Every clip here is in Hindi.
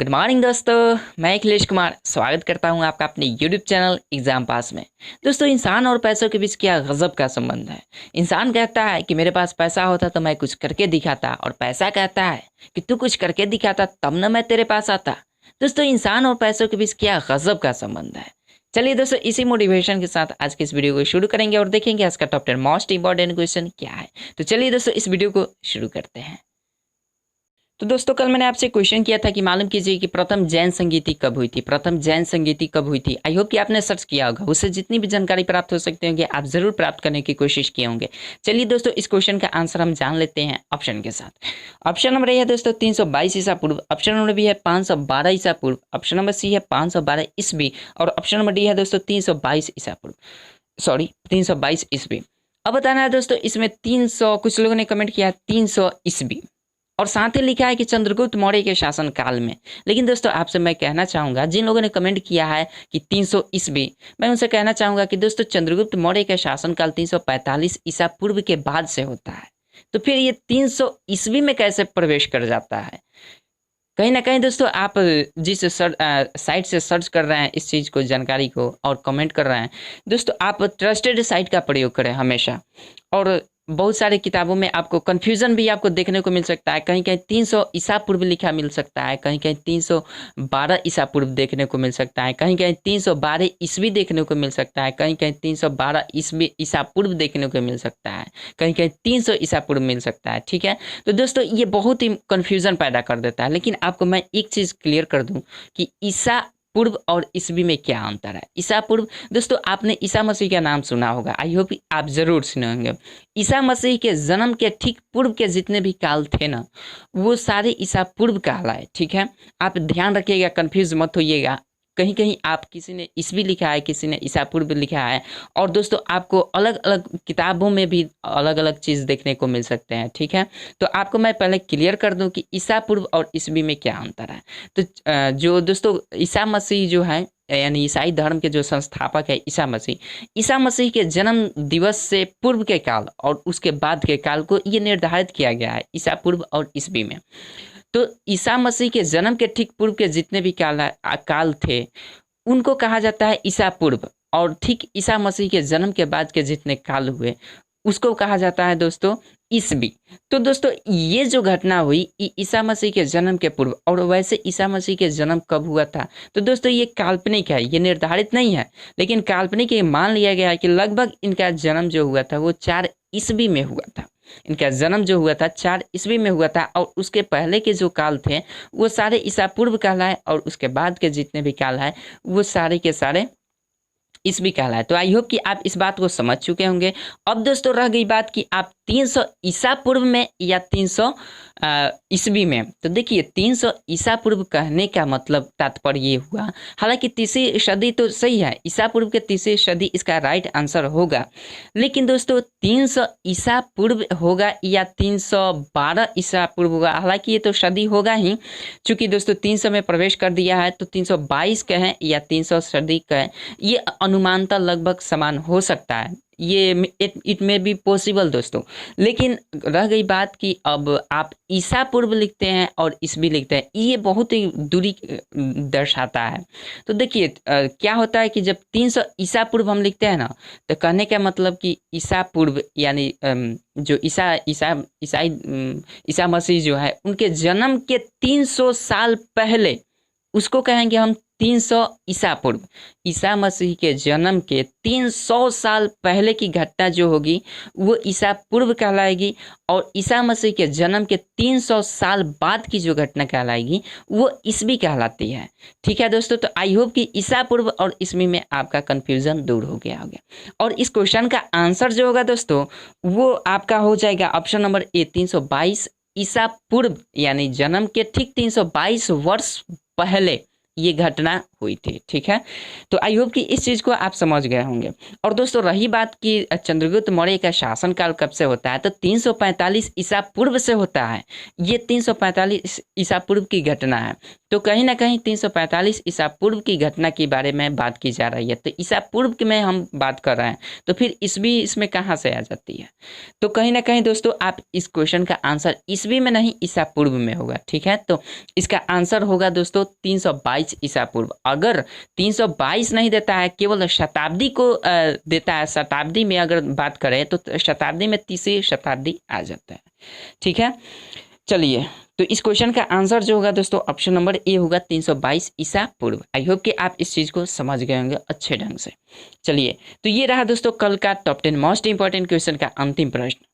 गुड मॉर्निंग दोस्तों, मैं अखिलेश कुमार स्वागत करता हूं आपका अपने यूट्यूब चैनल एग्जाम पास में। दोस्तों, इंसान और पैसों के बीच क्या गजब का संबंध है। इंसान कहता है कि मेरे पास पैसा होता तो मैं कुछ करके दिखाता, और पैसा कहता है कि तू कुछ करके दिखाता तब न मैं तेरे पास आता। दोस्तों, इंसान और पैसों के बीच क्या गजब का संबंध है। चलिए दोस्तों, इसी मोटिवेशन के साथ आज की इस वीडियो को शुरू करेंगे और देखेंगे आज का टॉप 10 मोस्ट इंपॉर्टेंट क्वेश्चन क्या है। तो चलिए दोस्तों, इस वीडियो को शुरू करते हैं। तो दोस्तों, कल मैंने आपसे क्वेश्चन किया था कि मालूम कीजिए कि प्रथम जैन संगीति कब हुई थी। प्रथम जैन संगीति कब हुई थी। आई होप कि आपने सर्च किया होगा, उससे जितनी भी जानकारी प्राप्त हो सकते होंगे आप जरूर प्राप्त करने की कोशिश किए होंगे। चलिए दोस्तों, इस क्वेश्चन का आंसर हम जान लेते हैं ऑप्शन के साथ। ऑप्शन नंबर ए है दोस्तों 322 ईसा पूर्व, ऑप्शन नंबर बी है 512 ईसा पूर्व, ऑप्शन नंबर सी है 512 ईस्वी और ऑप्शन नंबर डी है दोस्तों 322 ईसा पूर्व, सॉरी 322 ईस्वी। अब बताना है दोस्तों, इसमें 300 कुछ लोगों ने कमेंट किया है 300 ईस्वी और साथ ही लिखा है कि चंद्रगुप्त मौर्य के शासन काल में। लेकिन दोस्तों, आपसे मैं कहना चाहूँगा, जिन लोगों ने कमेंट किया है कि 300 ईस्वी, मैं उनसे कहना चाहूँगा कि दोस्तों चंद्रगुप्त मौर्य का शासनकाल 345 ईसा पूर्व के बाद से होता है। तो फिर ये 300 ईस्वी में कैसे प्रवेश कर जाता है। कहीं ना कहीं दोस्तों, आप जिस साइट से सर्च कर रहे हैं इस चीज़ को, जानकारी को, और कमेंट कर रहे हैं दोस्तों, आप ट्रस्टेड साइट का प्रयोग करें हमेशा। और बहुत सारे किताबों में आपको कन्फ्यूज़न भी आपको देखने को मिल सकता है। कहीं कहीं 300 ईसा पूर्व लिखा मिल सकता है, कहीं कहीं 312 ईसा पूर्व देखने को मिल सकता है, कहीं कहीं 312 ईस्वी देखने को मिल सकता है, कहीं कहीं 312 ईस्वी ईसा पूर्व देखने को मिल सकता है, कहीं कहीं 300 ईसा पूर्व मिल सकता है। ठीक है, तो दोस्तों ये बहुत ही कन्फ्यूज़न पैदा कर देता है। लेकिन आपको मैं एक चीज़ क्लियर कर दूँ कि ईसा पूर्व और ईस्वी में क्या अंतर है। ईसा पूर्व दोस्तों, आपने ईसा मसीह का नाम सुना होगा, आई होप आप जरूर सुने होंगे। ईसा मसीह के जन्म के ठीक पूर्व के जितने भी काल थे ना, वो सारे ईसा पूर्व कहलाए। ठीक है, आप ध्यान रखिएगा, कंफ्यूज मत होइएगा। कहीं कहीं आप किसी ने ईस्वी लिखा है, किसी ने ईसा पूर्व लिखा है, और दोस्तों आपको अलग अलग किताबों में भी अलग अलग चीज़ देखने को मिल सकते हैं। ठीक है, तो आपको मैं पहले क्लियर कर दूं कि ईसा पूर्व और ईस्वी में क्या अंतर है। तो जो दोस्तों ईसा मसीह जो है, यानी ईसाई धर्म के जो संस्थापक है ईसा मसीह के जन्म दिवस से पूर्व के काल और उसके बाद के काल को ये निर्धारित किया गया है ईसा पूर्व और ईस्वी में। तो ईसा मसीह के जन्म के ठीक पूर्व के जितने भी काल थे उनको कहा जाता है ईसा पूर्व, और ठीक ईसा मसीह के जन्म के बाद के जितने काल हुए उसको कहा जाता है दोस्तों ईस्वी। तो दोस्तों, ये जो घटना हुई ईसा मसीह के जन्म के पूर्व, और वैसे ईसा मसीह के जन्म कब हुआ था तो दोस्तों ये काल्पनिक है, ये निर्धारित नहीं है, लेकिन काल्पनिक ये मान लिया गया है कि लगभग इनका जन्म जो हुआ था वो 4 ईस्वी में हुआ था। इनका जन्म जो हुआ था 4 ईस्वी में हुआ था, और उसके पहले के जो काल थे वो सारे ईसा पूर्व कहलाए, और उसके बाद के जितने भी काल है वो सारे के सारे ईस्वी कहलाए। तो आई होप कि आप इस बात को समझ चुके होंगे। अब दोस्तों रह गई बात कि आप 300 ईसा पूर्व में या 300 ईस्वी में। तो देखिए, 300 ईसा पूर्व कहने का मतलब तात्पर्य ये हुआ, हालांकि तीसरी सदी तो सही है, ईसा पूर्व के तीसरी सदी इसका राइट आंसर होगा, लेकिन दोस्तों 300 ईसा पूर्व होगा या 312 ईसा पूर्व होगा, हालांकि ये तो सदी होगा ही, चूंकि दोस्तों 300 में प्रवेश कर दिया है तो 322 कहें या 300 सदी कहें, ये अनुमानता लगभग समान हो सकता है, ये इट में बी पॉसिबल दोस्तों। लेकिन रह गई बात कि अब आप ईसा पूर्व लिखते हैं और ईस्वी लिखते हैं, ये बहुत ही दूरी दर्शाता है। तो देखिए क्या होता है कि जब 300 ईसा पूर्व हम लिखते हैं ना, तो कहने का मतलब कि ईसा पूर्व यानी जो ईसा मसीह जो है उनके जन्म के 300 साल पहले, उसको कहेंगे हम 300 ईसा पूर्व। ईसा मसीह के जन्म के 300 साल पहले की घटना जो होगी वो ईसा पूर्व कहलाएगी, और ईसा मसीह के जन्म के 300 साल बाद की जो घटना कहलाएगी वो ईस्वी कहलाती है। ठीक है दोस्तों, तो आई होप कि ईसा पूर्व और ईस्वी में आपका कन्फ्यूज़न दूर हो गया होगा। और इस क्वेश्चन का आंसर जो होगा दोस्तों वो आपका हो जाएगा ऑप्शन नंबर ए 322 ईसा पूर्व, यानी जन्म के ठीक 322 वर्ष पहले ये घटना हुई थी। ठीक है, तो आई होप कि इस चीज़ को आप समझ गए होंगे। और दोस्तों रही बात कि चंद्रगुप्त मौर्य का शासनकाल कब से होता है, तो 345 ईसा पूर्व से होता है। ये 345 ईसा पूर्व की घटना है। तो कहीं ना कहीं 345 ईसा पूर्व की घटना के बारे में बात की जा रही है, तो ईसा पूर्व की में हम बात कर रहे हैं, तो फिर ईस्वी इसमें कहाँ से आ जाती है। तो कहीं ना कहीं दोस्तों आप इस क्वेश्चन का आंसर ईस्वी में नहीं ईसा पूर्व में होगा। ठीक है, तो इसका आंसर होगा दोस्तों 322 ईसा पूर्व। अगर 322 नहीं देता है, केवल शताब्दी को देता है, शताब्दी में अगर बात करें तो शताब्दी में तीसरी शताब्दी आ जाता है। ठीक है, चलिए, तो इस क्वेश्चन का आंसर जो होगा दोस्तों ऑप्शन नंबर ए होगा 322 ईसा पूर्व। आई होप कि आप इस चीज़ को समझ गए होंगे अच्छे ढंग से। चलिए, तो ये रहा दोस्तों कल का टॉप 10 मोस्ट इंपॉर्टेंट क्वेश्चन का अंतिम प्रश्न।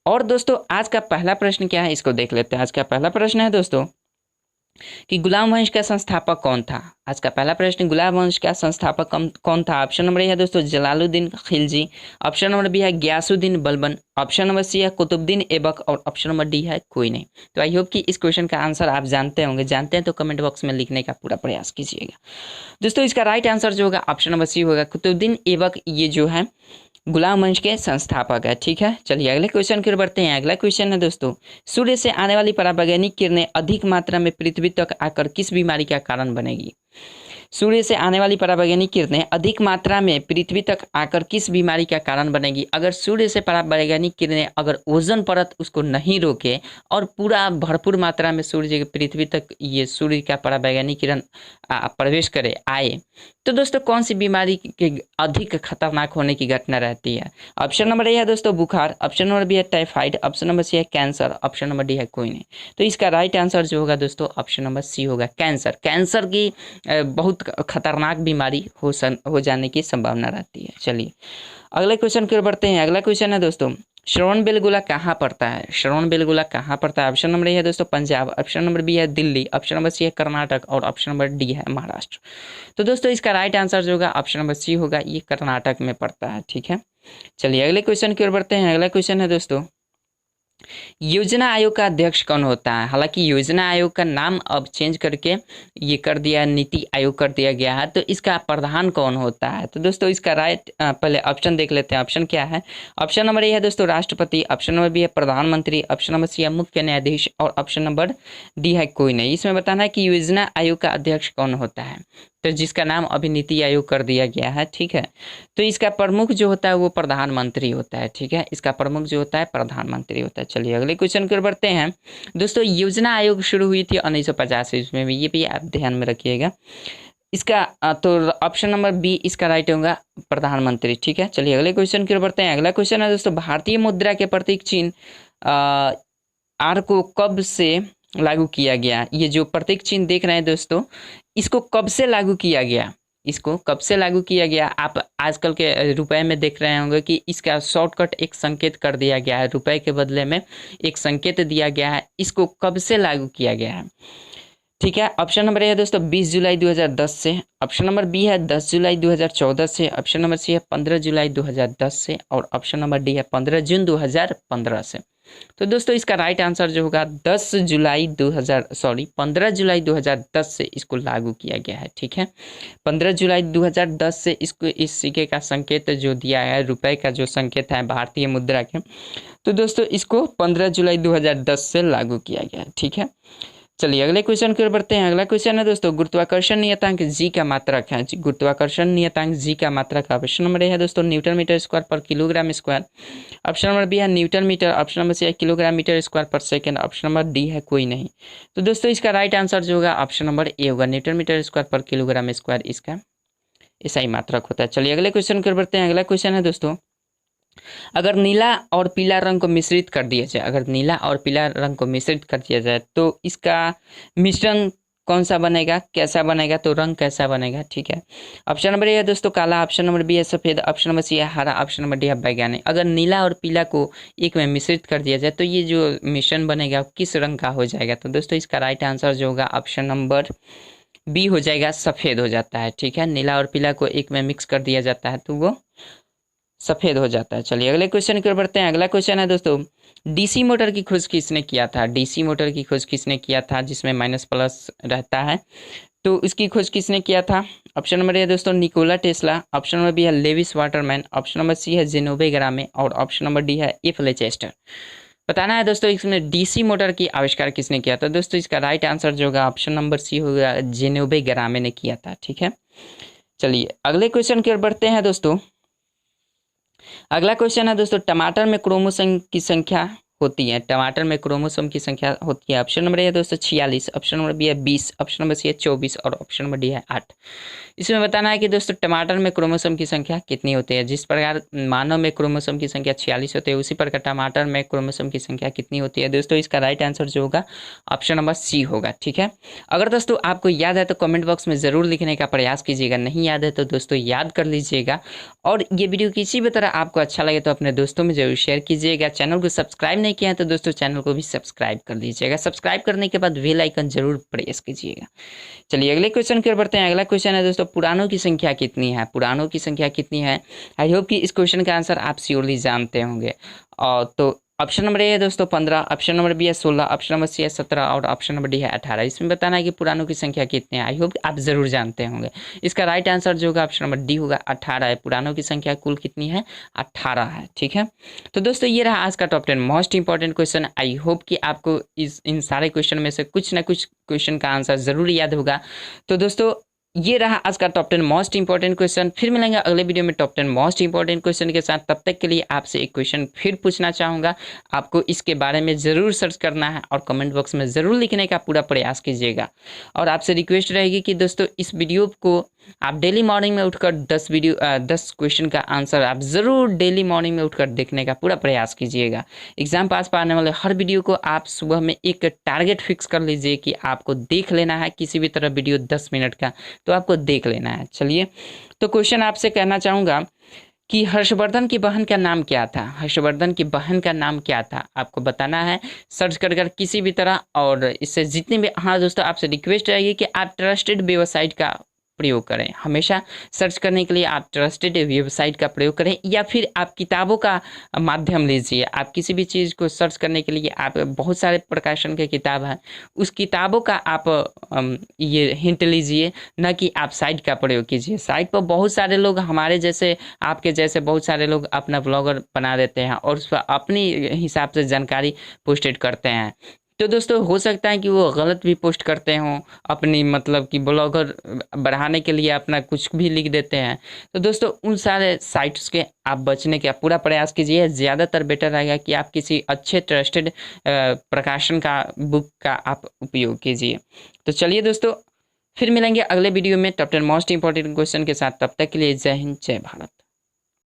और दोस्तों आज का पहला प्रश्न क्या है, इसको देख लेते हैं। आज का पहला प्रश्न है दोस्तों कि गुलाम वंश का संस्थापक कौन था। आज का पहला प्रश्न, गुलाम वंश का संस्थापक कौन था। ऑप्शन नंबर ए है दोस्तों Jalaluddin Khilji, option number B है Ghiyasuddin Balban, option number C है कुतुबुद्दीन ऐबक और ऑप्शन नंबर डी है कोई नहीं। तो आई होप कि इस क्वेश्चन का आंसर आप जानते होंगे, जानते हैं तो कमेंट बॉक्स में लिखने का पूरा प्रयास कीजिएगा। दोस्तों इसका राइट आंसर जो होगा ऑप्शन नंबर सी होगा, कुतुबुद्दीन ऐबक ये जो है गुलाम वंश के संस्थापक है। ठीक है, चलिए अगले क्वेश्चन की ओर बढ़ते हैं। अगला क्वेश्चन है दोस्तों, सूर्य से आने वाली पराबैंगनी किरणें अधिक मात्रा में पृथ्वी तक आकर किस बीमारी का कारण बनेगी। सूर्य से आने वाली पराबैंगनी किरणें अधिक मात्रा में पृथ्वी तक आकर किस बीमारी का कारण बनेगी। अगर सूर्य से पराबैंगनी किरणें अगर ओजोन परत उसको नहीं रोके और पूरा भरपूर मात्रा में सूर्य के पृथ्वी तक ये सूर्य का पराबैंगनी किरण प्रवेश करे आए, तो दोस्तों कौन सी बीमारी के अधिक खतरनाक होने की घटना रहती है। ऑप्शन नंबर ए है दोस्तों बुखार, ऑप्शन नंबर बी है टाइफाइड, ऑप्शन नंबर सी है कैंसर, ऑप्शन नंबर डी है कोई नहीं। तो इसका राइट आंसर जो होगा दोस्तों ऑप्शन नंबर सी होगा कैंसर। कैंसर की बहुत खतरनाक बीमारी हो जाने की संभावना रहती है। चलिए अगले क्वेश्चन की ओर बढ़ते हैं। अगला क्वेश्चन है दोस्तों, श्रवणबेलगोला कहाँ पड़ता है। श्रवणबेलगोला कहाँ पड़ता है। ऑप्शन नंबर ए है दोस्तों पंजाब, ऑप्शन नंबर बी है दिल्ली, ऑप्शन नंबर सी है कर्नाटक और ऑप्शन नंबर डी है महाराष्ट्र। तो दोस्तों इसका राइट आंसर जो होगा ऑप्शन नंबर सी होगा, ये कर्नाटक में पड़ता है। ठीक है, चलिए अगले क्वेश्चन की ओर बढ़ते हैं। अगला क्वेश्चन है दोस्तों, योजना आयोग का अध्यक्ष कौन होता है। हालांकि योजना आयोग का नाम अब चेंज करके ये कर दिया, नीति आयोग कर दिया गया है, तो इसका प्रधान कौन होता है। तो दोस्तों इसका राइट पहले ऑप्शन देख लेते हैं। ऑप्शन क्या है, ऑप्शन नंबर ए है दोस्तों राष्ट्रपति, ऑप्शन नंबर बी है प्रधानमंत्री, ऑप्शन नंबर सी है मुख्य न्यायाधीश और ऑप्शन नंबर डी है कोई नहीं। इसमें बताना है कि योजना आयोग का अध्यक्ष कौन होता है, तो जिसका नाम अभी नीति आयोग कर दिया गया है। ठीक है, तो इसका प्रमुख जो होता है वो प्रधानमंत्री होता है। ठीक है, इसका प्रमुख जो होता है प्रधानमंत्री होता है। चलिए अगले क्वेश्चन की ओर बढ़ते हैं। दोस्तों योजना आयोग शुरू हुई थी 1950 ईस्वी में, ये भी आप ध्यान में रखिएगा। इसका तो ऑप्शन नंबर बी इसका राइट होगा प्रधानमंत्री। ठीक है, चलिए अगले क्वेश्चन की ओर बढ़ते हैं। अगला क्वेश्चन है दोस्तों, भारतीय मुद्रा के प्रतीक चिन्ह आर को कब से लागू किया गया। ये जो प्रतीक चिन्ह देख रहे हैं दोस्तों, इसको कब से लागू किया गया, इसको कब से लागू किया गया। आप आजकल के रुपए में देख रहे होंगे कि इसका शॉर्टकट एक संकेत कर दिया गया है, रुपए के बदले में एक संकेत दिया गया है। इसको कब से लागू किया गया है। ठीक है, ऑप्शन नंबर ए है दोस्तों 20 जुलाई 2010 से, ऑप्शन नंबर बी है 10 जुलाई 2014 से, ऑप्शन नंबर सी है 15 जुलाई 2010 से और ऑप्शन नंबर डी है 15 जून 2015 से। तो दोस्तों इसका राइट आंसर जो होगा 15 जुलाई 2010 से इसको लागू किया गया है। ठीक है, 15 जुलाई 2010 से इसको इस सिक्के का संकेत जो दिया है, रुपए का जो संकेत है भारतीय मुद्रा के, तो दोस्तों इसको 15 जुलाई 2010 से लागू किया गया है। ठीक है, चलिए अगले क्वेश्चन की ओर बढ़ते हैं। अगला क्वेश्चन है दोस्तों, गुरुत्वाकर्षण नियतांक जी का मात्रक है। गुरुत्वाकर्षण नियतांक जी का मात्रक, ऑप्शन नंबर ए है दोस्तों न्यूटन मीटर स्क्वायर पर kilogram square, option number B है newton metre, option number C है किलोग्राम मीटर स्क्वायर पर सेकंड, ऑप्शन नंबर डी है कोई नहीं। तो दोस्तों इसका राइट आंसर जो होगा ऑप्शन नंबर ए होगा, न्यूटन मीटर स्क्वायर पर किलोग्राम स्क्वायर इसका ऐसा ही मात्रक होता है। चलिए अगले क्वेश्चन की ओर बढ़ते हैं। अगला क्वेश्चन है दोस्तों, अगर नीला और पीला रंग को मिश्रित कर दिया जाए, अगर नीला और पीला रंग को मिश्रित कर दिया जाए तो इसका मिश्रण कौन सा बनेगा, कैसा बनेगा, तो रंग कैसा बनेगा। ठीक है, ऑप्शन नंबर ए है दोस्तों काला, ऑप्शन नंबर बी है सफेद, ऑप्शन नंबर सी है हरा, ऑप्शन नंबर डी है बैगनी। अगर नीला और पीला को एक में मिश्रित कर दिया जाए तो ये जो मिश्रण बनेगा किस रंग का हो जाएगा। तो दोस्तों इसका राइट आंसर जो होगा ऑप्शन नंबर बी हो जाएगा, सफेद हो जाता है। ठीक है, नीला और पीला को एक में मिक्स कर दिया जाता है तो वो सफेद हो जाता है। चलिए अगले क्वेश्चन की ओर बढ़ते हैं। अगला क्वेश्चन है दोस्तों, डीसी मोटर की खोज किसने किया था। डीसी मोटर की खोज किसने किया था, जिसमें माइनस प्लस रहता है, तो इसकी खोज किसने किया था? ऑप्शन नंबर ए है दोस्तों Nikola Tesla, option number B है Lewis Waterman, option number C है जेनोबे ग्रामे और ऑप्शन नंबर डी है एफ लेचेस्टर। बताना है दोस्तों इसमें डीसी मोटर की आविष्कार किसने किया था? दोस्तों इसका राइट आंसर जो होगा ऑप्शन नंबर सी होगा, जेनोबे ग्रामे ने किया था। ठीक है, चलिए अगले क्वेश्चन की ओर बढ़ते हैं दोस्तों। अगला क्वेश्चन है दोस्तों, टमाटर में क्रोमोसोम की संख्या होती है, टमाटर में क्रोमोसोम की संख्या होती है। ऑप्शन नंबर ए है दोस्तों 46, ऑप्शन नंबर बी है 20, ऑप्शन नंबर सी है 24 और ऑप्शन नंबर डी है 8। इसमें बताना है कि दोस्तों टमाटर में क्रोमोसोम की संख्या कितनी होती है। जिस प्रकार मानव में क्रोमोसोम की संख्या 46 होती है, उसी प्रकार टमाटर में क्रोमोसोम की संख्या कितनी होती है। दोस्तों इसका राइट आंसर जो होगा ऑप्शन नंबर सी होगा। ठीक है, अगर दोस्तों आपको याद है तो कमेंट बॉक्स में ज़रूर लिखने का प्रयास कीजिएगा, नहीं याद है तो दोस्तों याद कर लीजिएगा। और ये वीडियो किसी भी तरह आपको अच्छा लगे तो अपने दोस्तों में जरूर शेयर कीजिएगा। चैनल को सब्सक्राइब नहीं किया है तो दोस्तों चैनल को भी सब्सक्राइब कर लीजिएगा। सब्सक्राइब करने के बाद बेल आइकन जरूर प्रेस कीजिएगा। चलिए अगले क्वेश्चन की ओर बढ़ते हैं। अगला क्वेश्चन है दोस्तों, पुराणों की संख्या कितनी है? पुराणों की संख्या कितनी है? आई होप कि इस क्वेश्चन का आंसर आप श्योरली जानते होंगे। और तो ऑप्शन नंबर ए है दोस्तों 15, ऑप्शन नंबर बी है 16, ऑप्शन नंबर सी है 17 और ऑप्शन नंबर डी है 18। इसमें बताना है कि पुराणों की संख्या कितनी है। आई होप आप जरूर जानते होंगे। इसका राइट आंसर जो होगा ऑप्शन नंबर डी होगा, 18 है। पुराणों की संख्या कुल कितनी है? 18 है। ठीक है, तो दोस्तों ये रहा आज का top 10 most important question. I hope कि आपको इन सारे क्वेश्चन में से कुछ ना कुछ क्वेश्चन का आंसर जरूर याद होगा। तो दोस्तों ये रहा आज का टॉप 10 मोस्ट इंपॉर्टेंट क्वेश्चन। फिर मिलेंगे अगले वीडियो में टॉप 10 मोस्ट इंपॉर्टेंट क्वेश्चन के साथ। तब तक के लिए आपसे एक क्वेश्चन फिर पूछना चाहूँगा, आपको इसके बारे में ज़रूर सर्च करना है और कमेंट बॉक्स में ज़रूर लिखने का पूरा प्रयास कीजिएगा। और आपसे रिक्वेस्ट रहेगी कि दोस्तों इस वीडियो को आप डेली मॉर्निंग में उठकर 10 क्वेश्चन का आंसर आप ज़रूर डेली मॉर्निंग में उठकर देखने का पूरा प्रयास कीजिएगा। एग्जाम पास पाने वाले हर वीडियो को आप सुबह में एक टारगेट फिक्स कर लीजिए कि आपको देख लेना है किसी भी तरह वीडियो 10 मिनट का, तो आपको देख लेना है। चलिए तो क्वेश्चन आपसे कहना चाहूँगा कि हर्षवर्धन की बहन का नाम क्या था? हर्षवर्धन की बहन का नाम क्या था? आपको बताना है सर्च कर किसी भी तरह। और इससे जितने भी, हाँ दोस्तों आपसे रिक्वेस्ट रहेगी कि आप ट्रस्टेड वेबसाइट का प्रयोग करें। हमेशा सर्च करने के लिए आप ट्रस्टेड वेबसाइट का प्रयोग करें या फिर आप किताबों का माध्यम लीजिए। आप किसी भी चीज़ को सर्च करने के लिए आप बहुत सारे प्रकाशन के किताब हैं, उस किताबों का आप ये हिंट लीजिए, न कि आप साइट का प्रयोग कीजिए। साइट पर बहुत सारे लोग हमारे जैसे, आपके जैसे बहुत सारे लोग अपना ब्लॉगर बना देते हैं और उस पर अपनी हिसाब से जानकारी पोस्टेड करते हैं। तो दोस्तों हो सकता है कि वो गलत भी पोस्ट करते हों, अपनी मतलब कि ब्लॉगर बढ़ाने के लिए अपना कुछ भी लिख देते हैं। तो दोस्तों उन सारे साइट्स के आप बचने का पूरा प्रयास कीजिए। ज़्यादातर बेटर रहेगा कि आप किसी अच्छे ट्रस्टेड प्रकाशन का बुक का आप उपयोग कीजिए। तो चलिए दोस्तों फिर मिलेंगे अगले वीडियो में टॉप 10 मोस्ट इंपॉर्टेंट क्वेश्चन के साथ। तब तक के लिए जय हिंद, जय भारत।